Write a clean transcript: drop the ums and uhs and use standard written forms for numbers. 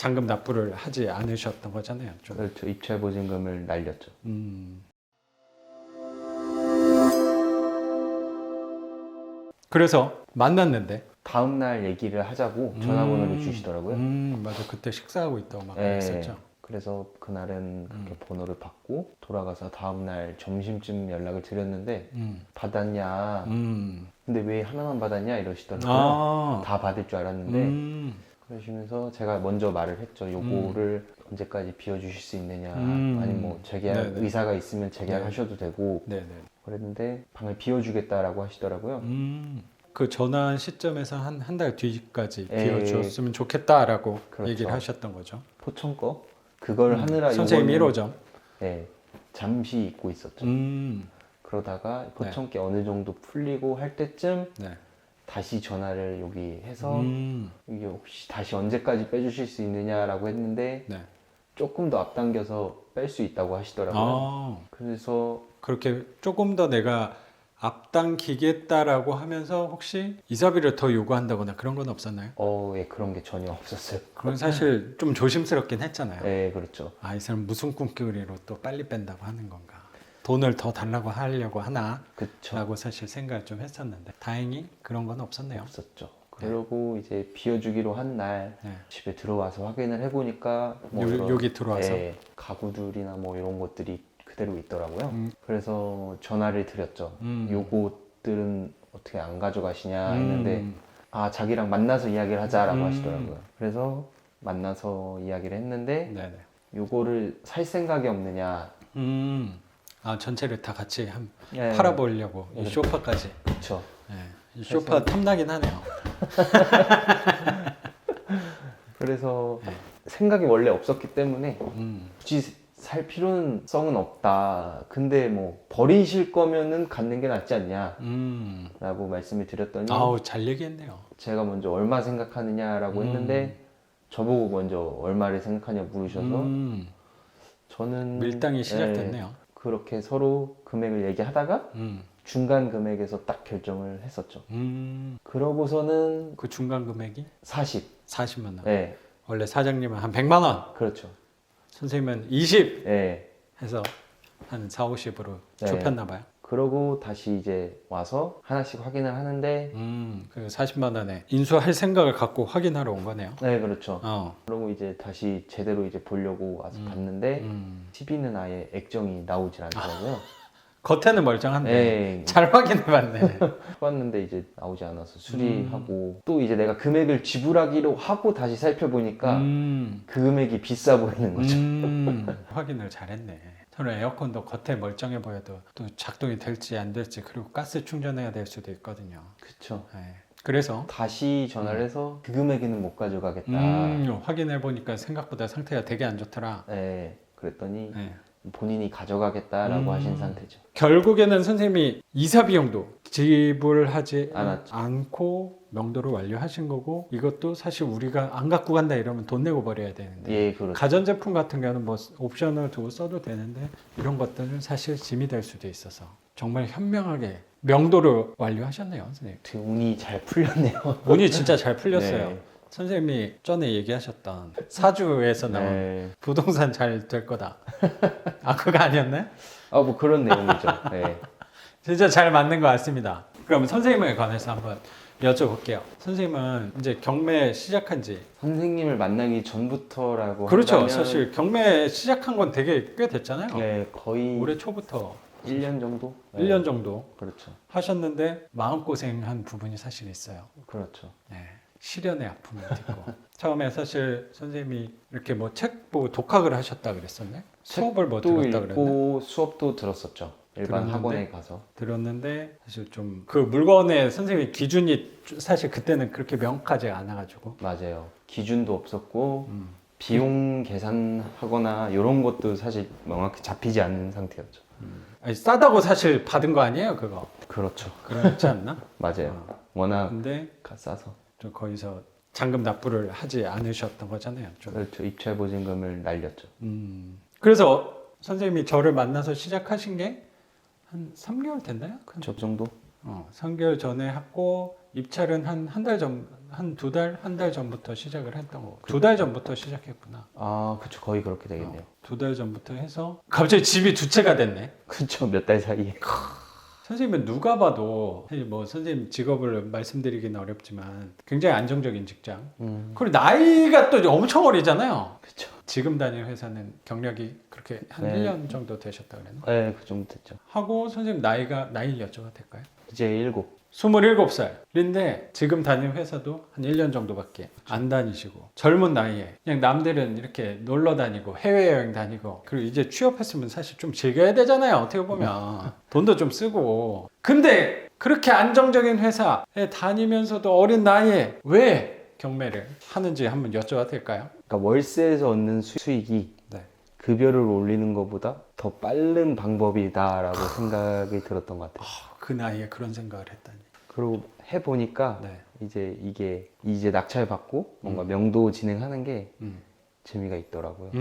잔금 납부를 하지 않으셨던 거잖아요. 좀. 그렇죠. 입찰 보증금을 날렸죠. 그래서 만났는데 다음 날 얘기를 하자고 전화번호를 주시더라고요. 맞아. 그때 식사하고 있다고 막 네. 그랬었죠. 그래서 그날은 그렇게 번호를 받고 돌아가서 다음 날 점심쯤 연락을 드렸는데 받았냐? 근데 왜 하나만 받았냐? 이러시더라고요. 아, 다 받을 줄 알았는데 그러시면서 제가 먼저 말을 했죠. 요거를 언제까지 비워주실 수 있느냐? 아니면 뭐 재계약 네네. 의사가 있으면 재계약하셔도 되고 네네. 그랬는데 방을 비워주겠다라고 하시더라고요. 그 전화한 시점에서 한 달 뒤까지 예. 비워줬으면 좋겠다라고 그렇죠. 얘기를 하셨던 거죠. 포천 거 그걸 하느라 선생님 요거는 1호점. 네, 잠시 잊고 있었죠. 그러다가 포천 게 어느 정도 풀리고 할 때쯤 네. 다시 전화를 여기 해서 이게 혹시 다시 언제까지 빼주실 수 있느냐라고 했는데 네. 조금 더 앞당겨서 뺄 수 있다고 하시더라고요. 아, 그래서 그렇게 조금 더 내가 앞당기겠다라고 하면서 혹시 이사비를 더 요구한다거나 그런 건 없었나요? 예, 그런 게 전혀 없었어요. 그건 사실 좀 조심스럽긴 했잖아요. 네, 그렇죠. 아, 이 사람 무슨 꿈꾸리로 또 빨리 뺀다고 하는 건가? 돈을 더 달라고 하려고 하나? 그쵸. 라고 사실 생각을 좀 했었는데 다행히 그런 건 없었네요. 없었죠. 그러고 이제 비워주기로 한 날 네. 집에 들어와서 확인을 해보니까 뭐 이런, 여기 들어와서? 예, 가구들이나 뭐 이런 것들이 그대로 있더라고요. 그래서 전화를 드렸죠. 요것들은 어떻게 안 가져가시냐 했는데 아 자기랑 만나서 이야기를 하자라고 하시더라고요. 그래서 만나서 이야기를 했는데 네네. 요거를 살 생각이 없느냐. 아, 전체를 다 같이 예, 팔아보려고 이 소파까지. 그쵸. 네. 이 소파 탐나긴 하네요. 그래서 생각이 원래 없었기 때문에 굳이 살 필요는 성은 없다. 근데 뭐 버리실 거면은 갖는 게 낫지 않냐라고 말씀을 드렸더니 아우, 잘 얘기했네요. 제가 먼저 얼마 생각하느냐라고 했는데 저보고 먼저 얼마를 생각하냐 물으셔서 저는 밀당이 시작됐네요. 그렇게 서로 금액을 얘기하다가 중간 금액에서 딱 결정을 했었죠. 그러고서는 그 중간 금액이 40만 원. 네, 원래 사장님은 한 100만 원, 그렇죠. 선생님은 20 네. 해서 한 4, 50으로 네. 좁혔나 봐요. 그러고 다시 이제 와서 하나씩 확인을 하는데 그 40만 원에 인수할 생각을 갖고 확인하러 온 거네요. 네, 그렇죠. 어. 그러고 이제 다시 제대로 이제 보려고 와서 봤는데 TV는 아예 액정이 나오질 않더라고요. 겉에는 멀쩡한데 네. 잘 확인해봤네. 해봤는데 이제 나오지 않아서 수리하고 또 이제 내가 금액을 지불하기로 하고 다시 살펴보니까 그 금액이 비싸 보이는 거죠. 확인을 잘했네. 저는 에어컨도 겉에 멀쩡해 보여도 또 작동이 될지 안 될지 그리고 가스 충전해야 될 수도 있거든요. 그쵸. 네. 그래서 다시 전화를 해서 그 금액에는 못 가져가겠다. 확인해 보니까 생각보다 상태가 되게 안 좋더라. 네, 그랬더니 네. 본인이 가져가겠다라고 하신 상태죠. 결국에는 선생님이 이사 비용도 지불하지 않았죠. 않고 명도를 완료하신 거고 이것도 사실 우리가 안 갖고 간다 이러면 돈 내고 버려야 되는데 예, 그렇죠. 가전제품 같은 경우는 뭐 옵션을 두고 써도 되는데 이런 것들은 사실 짐이 될 수도 있어서 정말 현명하게 명도를 완료하셨네요, 선생님. 되게 운이 잘 풀렸네요. 운이 진짜 잘 풀렸어요. 네. 선생님이 전에 얘기하셨던 사주에서 나온 네. 부동산 잘 될 거다. 아, 그거 아니었나요? 아, 뭐 그런 내용이죠. 네. 진짜 잘 맞는 것 같습니다. 그럼 선생님에 관해서 한번 여쭤볼게요. 선생님은 이제 경매 시작한 지 선생님을 만나기 전부터라고 그렇죠. 한다면 사실 경매 시작한 건 되게 꽤 됐잖아요. 네, 거의 올해 초부터 1년 정도? 1년 정도 그렇죠. 하셨는데 마음고생한 부분이 사실 있어요. 그렇죠. 네. 시련의 아픔을 딛고 처음에 사실 선생님이 이렇게 뭐 책 보고 독학을 하셨다 그랬었네. 수업을 뭐 또 들었다 그랬나? 읽고 수업도 들었었죠. 일반 들었는데? 학원에 가서. 들었는데 사실 좀 그 물건의 선생님의 기준이 사실 그때는 그렇게 명확하지 않아가지고 맞아요. 기준도 없었고 비용 계산하거나 이런 것도 사실 명확히 잡히지 않는 상태였죠. 아니, 싸다고 사실 받은 거 아니에요 그거? 그렇죠. 그렇지 않나? 맞아요. 워낙 근데 싸서. 좀 거기서 잔금 납부를 하지 않으셨던 거잖아요. 좀. 그렇죠. 입찰 보증금을 날렸죠. 그래서 선생님이 저를 만나서 시작하신 게 한 3개월 됐나요? 저 정도? 3개월 전에 하고 입찰은 한 달 전, 한 한 달 전부터 시작을 했던 거고. 2달 전부터 시작했구나. 아, 그쵸. 거의 그렇게 되겠네요. 2달 전부터 해서 갑자기 집이 2채가 됐네. 그쵸. 몇 달 사이에. 선생님은 누가 봐도 사실 뭐 선생님 직업을 말씀드리기는 어렵지만 굉장히 안정적인 직장. 그리고 나이가 또 엄청 어리잖아요. 그쵸. 지금 다니는 회사는 경력이 그렇게 한 네. 1년 정도 되셨다 그랬나? 네, 그 정도 됐죠. 하고 선생님 나이 여쭤봐도 될까요? 이제 7. 27살인데 지금 다니는 회사도 한 1년 정도밖에 안 다니시고 젊은 나이에 그냥 남들은 이렇게 놀러 다니고 해외여행 다니고 그리고 이제 취업했으면 사실 좀 즐겨야 되잖아요. 어떻게 보면 돈도 좀 쓰고 근데 그렇게 안정적인 회사에 다니면서도 어린 나이에 왜 경매를 하는지 한번 여쭤봐도 될까요? 그러니까 월세에서 얻는 수익이 네. 급여를 올리는 것보다 더 빠른 방법이다라고 생각이 들었던 것 같아요. 그 나이에 그런 생각을 했다니. 그리고 해보니까 네. 이제 낙찰 받고 뭔가 명도 진행하는 게 음. 재미가 있더라고요.